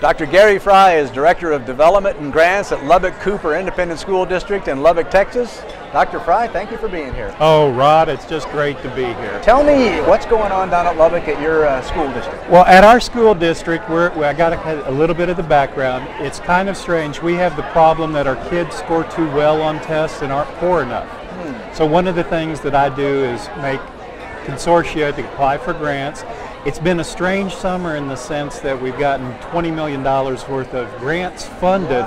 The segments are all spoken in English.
Dr. Gary Frye is Director of Development and Grants at Lubbock-Cooper Independent School District in Lubbock, Texas. Dr. Frye, thank you for being here. Oh, Rod, it's just great to be here. Tell me what's going on down at Lubbock at your school district. Well, at our school district, I got a little bit of the background. It's kind of strange. We have the problem that our kids score too well on tests and aren't poor enough. So one of the things that I do is make consortia to apply for grants. It's been a strange summer in the sense that we've gotten $20 million worth of grants funded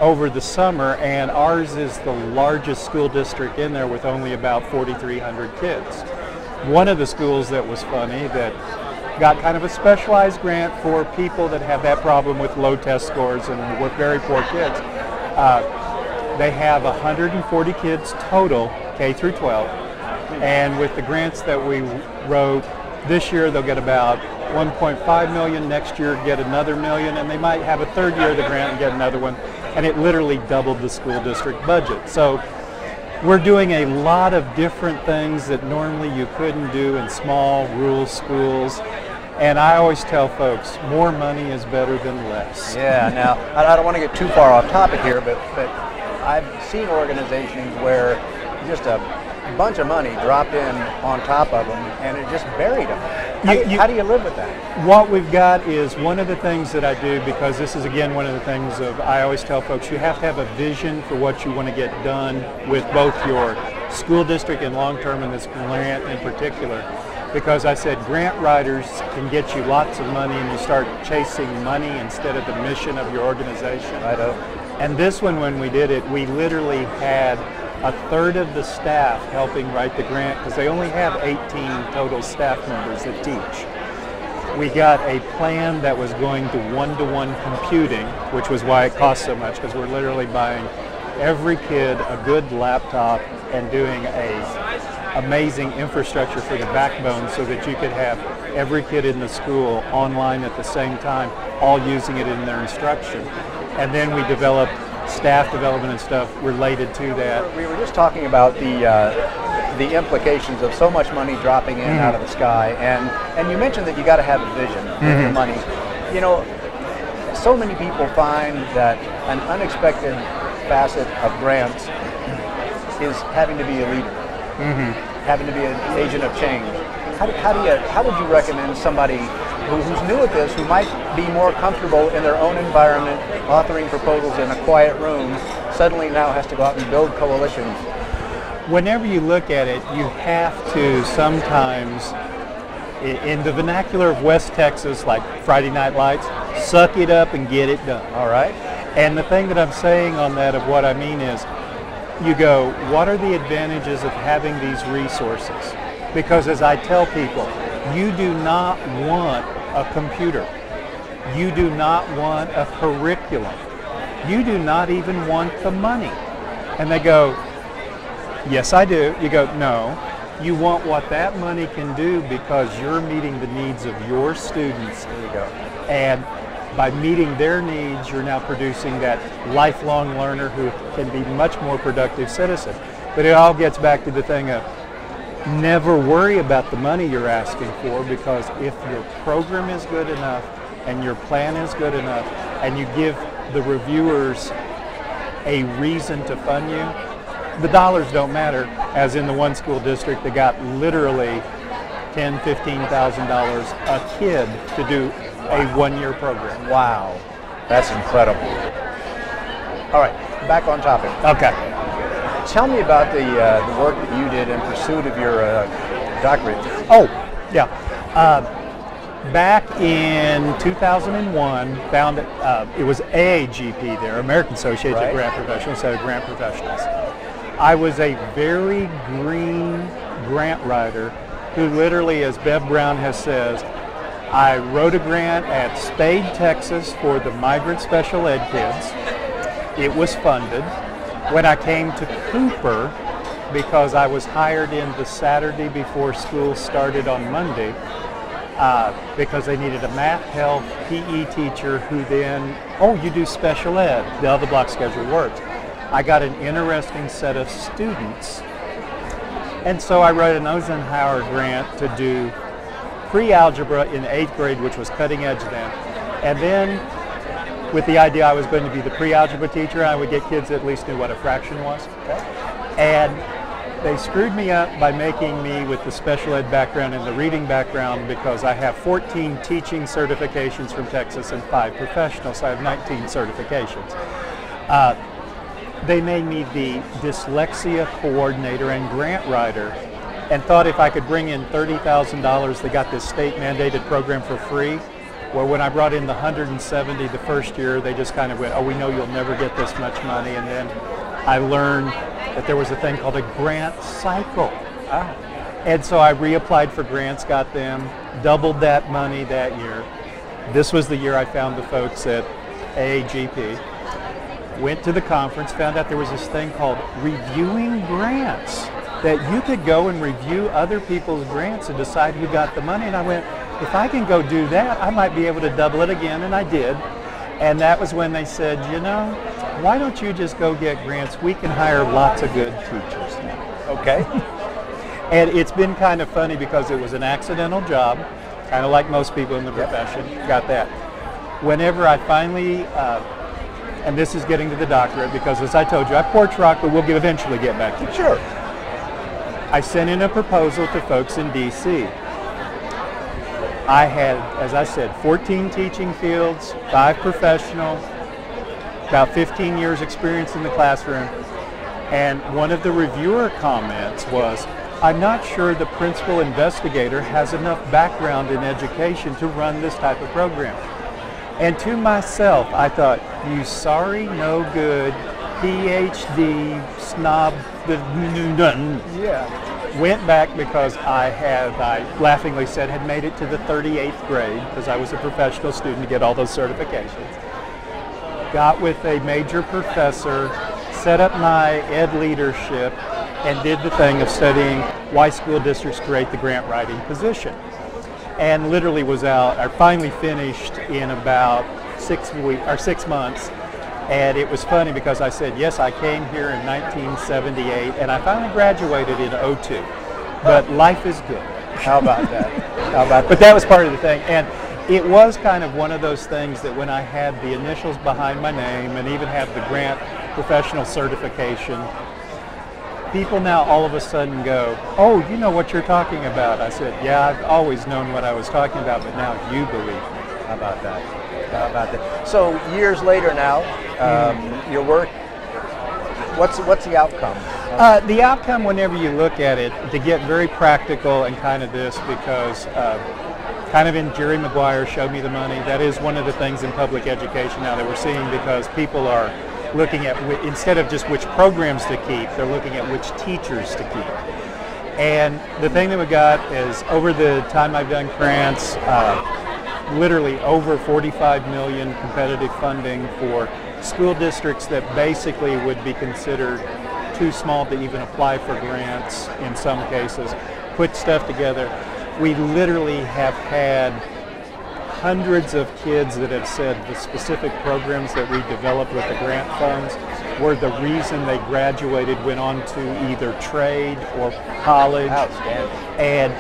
over the summer, and ours is the largest school district in there with only about 4,300 kids. One of the schools that was funny that got kind of a specialized grant for people that have that problem with low test scores and with very poor kids. They have 140 kids total, K through 12, and with the grants that we wrote, this year they'll get about 1.5 million, next year get another million, and they might have a third year of the grant and get another one, and it literally doubled the school district budget. So we're doing a lot of different things that normally you couldn't do in small rural schools, and I always tell folks, more money is better than less. Yeah, now I don't want to get too far off topic here, but I've seen organizations where just a bunch of money dropped in on top of them and it just buried them. How do you live with that? What we've got is one of the things that I do, because this is again one of the things I always tell folks, you have to have a vision for what you want to get done with both your school district and long-term and this grant in particular. Because I said grant writers can get you lots of money and you start chasing money instead of the mission of your organization. Right up. And this one, when we did it, we literally had a third of the staff helping write the grant because they only have 18 total staff members that teach. We got a plan that was going to one-to-one computing, which was why it cost so much, because we're literally buying every kid a good laptop and doing a amazing infrastructure for the backbone so that you could have every kid in the school online at the same time, all using it in their instruction. And then we developed staff development and stuff related to that. We were just talking about the implications of so much money dropping in out of the sky, and you mentioned that you got to have a vision with your money. You know, so many people find that an unexpected facet of grants is having to be a leader, having to be an agent of change. How would you recommend somebody who's new at this, who might be more comfortable in their own environment, authoring proposals in a quiet room, suddenly now has to go out and build coalitions? Whenever you look at it, you have to sometimes, in the vernacular of West Texas, like Friday Night Lights, suck it up and get it done. All right. And the thing that I'm saying on that, of what I mean is, you go, what are the advantages of having these resources? Because as I tell people, you do not want a computer. You do not want a curriculum. You do not even want the money. And they go, yes, I do. You go, no. You want what that money can do because you're meeting the needs of your students. There you go. And by meeting their needs, you're now producing that lifelong learner who can be much more productive citizen. But it all gets back to the thing of, never worry about the money you're asking for, because if your program is good enough and your plan is good enough and you give the reviewers a reason to fund you, the dollars don't matter, as in the one school district that got literally $10,000, $15,000 a kid to do a one-year program. Wow, that's incredible. All right, back on topic. Okay. Tell me about the work that you did in pursuit of your doctorate. Oh, yeah. Back in 2001, found it was AAGP there, American Association of Grant Professionals, instead of Grant Professionals. I was a very green grant writer who literally, as Bev Brown has said, I wrote a grant at Spade, Texas for the migrant special ed kids. It was funded. When I came to Cooper, because I was hired in the Saturday before school started on Monday, because they needed a math, health, PE teacher who then, oh, you do special ed, the other block schedule works. I got an interesting set of students, and so I wrote an Eisenhower grant to do pre-algebra in 8th grade, which was cutting edge then, and then with the idea I was going to be the pre-algebra teacher. I would get kids that at least knew what a fraction was. And they screwed me up by making me with the special ed background and the reading background, because I have 14 teaching certifications from Texas and 5 professional, so I have 19 certifications. They made me the dyslexia coordinator and grant writer, and thought if I could bring in $30,000, they got this state mandated program for free. Well, when I brought in the 170 the first year, they just kind of went, oh, we know you'll never get this much money. And then I learned that there was a thing called a grant cycle. And so I reapplied for grants, got them, doubled that money that year. This was the year I found the folks at AAGP, went to the conference, found out there was this thing called reviewing grants, that you could go and review other people's grants and decide who got the money. And I went, if I can go do that, I might be able to double it again, and I did. And that was when they said, you know, why don't you just go get grants? We can hire lots of good teachers now. Okay. And it's been kind of funny because it was an accidental job, kind of like most people in the profession, got that. Whenever I finally, and this is getting to the doctorate, because as I told you, I porch rock, but we'll eventually get back to it. Sure. I sent in a proposal to folks in DC. I had, as I said, 14 teaching fields, 5 professional, about 15 years experience in the classroom. And one of the reviewer comments was, I'm not sure the principal investigator has enough background in education to run this type of program. And to myself, I thought, you sorry, no good, PhD, snob, yeah. Went back because I laughingly said, had made it to the 38th grade, because I was a professional student to get all those certifications. Got with a major professor, set up my ed leadership, and did the thing of studying why school districts create the grant writing position. And literally was out, I finally finished in about 6 months. And it was funny because I said, yes, I came here in 1978, and I finally graduated in '02. But life is good. How about that? How about that? But that was part of the thing. And it was kind of one of those things that when I had the initials behind my name and even have the grant professional certification, people now all of a sudden go, oh, you know what you're talking about. I said, yeah, I've always known what I was talking about, but now you believe me. How about that? How about that? So years later now, your work, what's the outcome? The outcome, whenever you look at it, to get very practical and kind of this, because kind of in Jerry Maguire, Show Me the Money, that is one of the things in public education now that we're seeing, because people are looking at, instead of just which programs to keep, they're looking at which teachers to keep. And the thing that we got is, over the time I've done grants, literally over 45 million competitive funding for school districts that basically would be considered too small to even apply for grants in some cases, put stuff together. We literally have had hundreds of kids that have said the specific programs that we developed with the grant funds were the reason they graduated, went on to either trade or college. Outstanding. And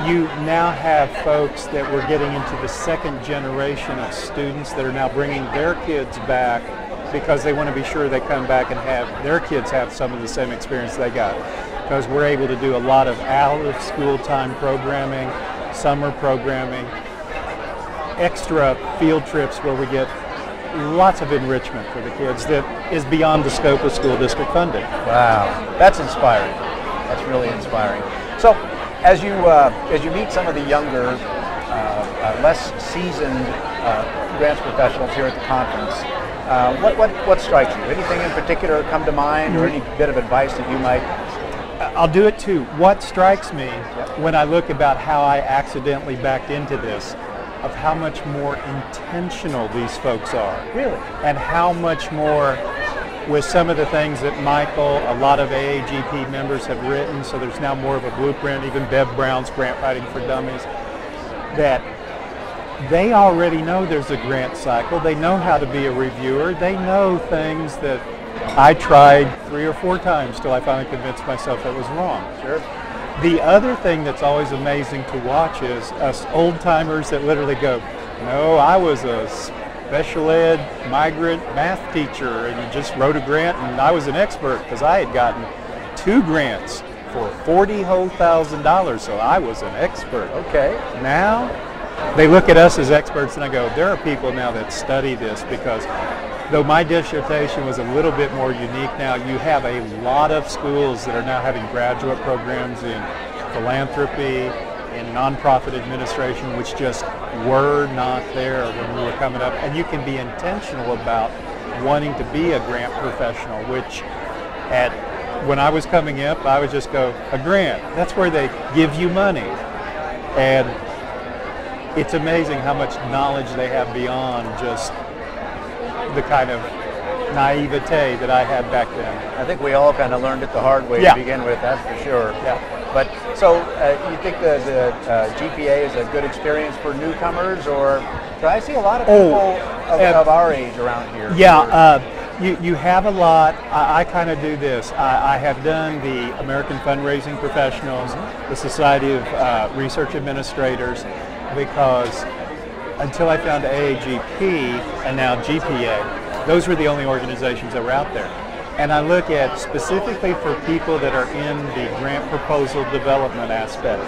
you now have folks that we're getting into the second generation of students that are now bringing their kids back because they want to be sure they come back and have their kids have some of the same experience they got. Because we're able to do a lot of out-of-school time programming, summer programming, extra field trips where we get lots of enrichment for the kids that is beyond the scope of school district funding. Wow, that's inspiring. That's really inspiring. So, as you meet some of the younger, less seasoned grants professionals here at the conference, what strikes you? Anything in particular come to mind, or any bit of advice that you might? I'll do it too. What strikes me when I look about how I accidentally backed into this, of how much more intentional these folks are. Really? And how much more, with some of the things that Michael, a lot of AAGP members have written, so there's now more of a blueprint, even Bev Brown's Grant Writing for Dummies, that they already know there's a grant cycle. They know how to be a reviewer. They know things that I tried 3 or 4 times till I finally convinced myself it was wrong. Sure. The other thing that's always amazing to watch is us old timers that literally go, no, I was a special ed migrant math teacher, and just wrote a grant, and I was an expert because I had gotten 2 grants for $40,000, so I was an expert. Okay. Now, they look at us as experts, and I go, there are people now that study this, because though my dissertation was a little bit more unique now, you have a lot of schools that are now having graduate programs in philanthropy, in nonprofit administration, which just were not there when we were coming up. And you can be intentional about wanting to be a grant professional, which when I was coming up, I would just go, a grant, that's where they give you money. And it's amazing how much knowledge they have beyond just the kind of naivete that I had back then. I think we all kind of learned it the hard way to begin with, that's for sure. Yeah. But so you think the GPA is a good experience for newcomers, or I see a lot of people of our age around here? Yeah, you have a lot. I kind of do this. I have done the American Fundraising Professionals, the Society of Research Administrators, because until I found AAGP and now GPA, those were the only organizations that were out there. And I look at specifically for people that are in the grant proposal development aspect.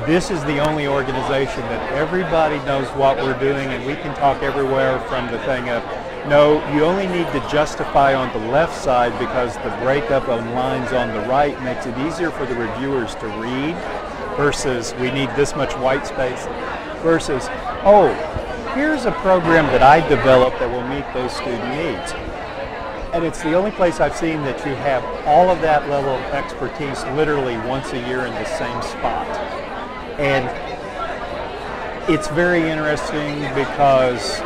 This is the only organization that everybody knows what we're doing, and we can talk everywhere from the thing of, no, you only need to justify on the left side because the breakup on lines on the right makes it easier for the reviewers to read, versus we need this much white space, versus, oh, here's a program that I developed that will meet those student needs. And it's the only place I've seen that you have all of that level of expertise literally once a year in the same spot. And it's very interesting because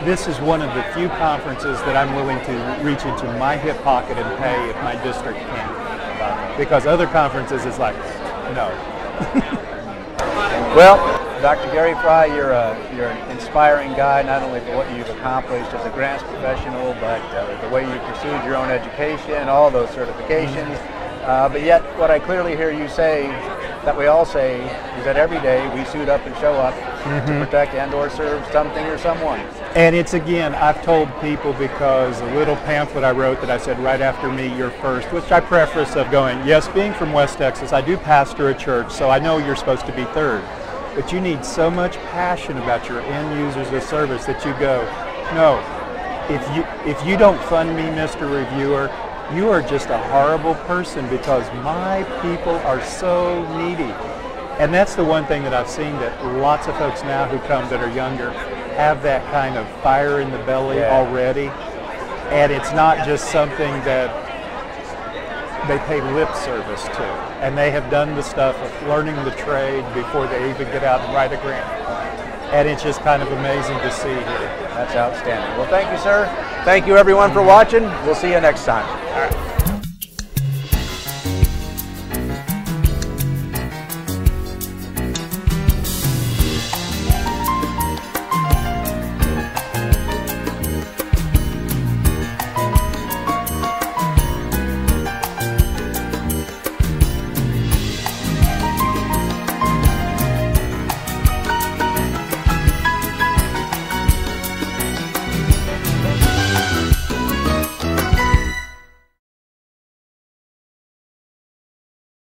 this is one of the few conferences that I'm willing to reach into my hip pocket and pay if my district can't. Because other conferences is like, no. Well, Dr. Gary Frye, you're an inspiring guy, not only for what you've accomplished as a grants professional, but the way you pursued your own education, all those certifications. But yet, what I clearly hear you say, that we all say, is that every day we suit up and show up to protect and or serve something or someone. And it's, again, I've told people, because a little pamphlet I wrote that I said, right after me, you're first, which I preface of going, yes, being from West Texas, I do pastor a church, so I know you're supposed to be third. But you need so much passion about your end users of service that you go, no, if you don't fund me, Mr. Reviewer, you are just a horrible person, because my people are so needy. And that's the one thing that I've seen, that lots of folks now who come that are younger have that kind of fire in the belly already. And it's not just something that they pay lip service to. And they have done the stuff of learning the trade before they even get out and write a grant. And it's just kind of amazing to see here. That's outstanding. Well, thank you, sir. Thank you, everyone, for watching. We'll see you next time. All right.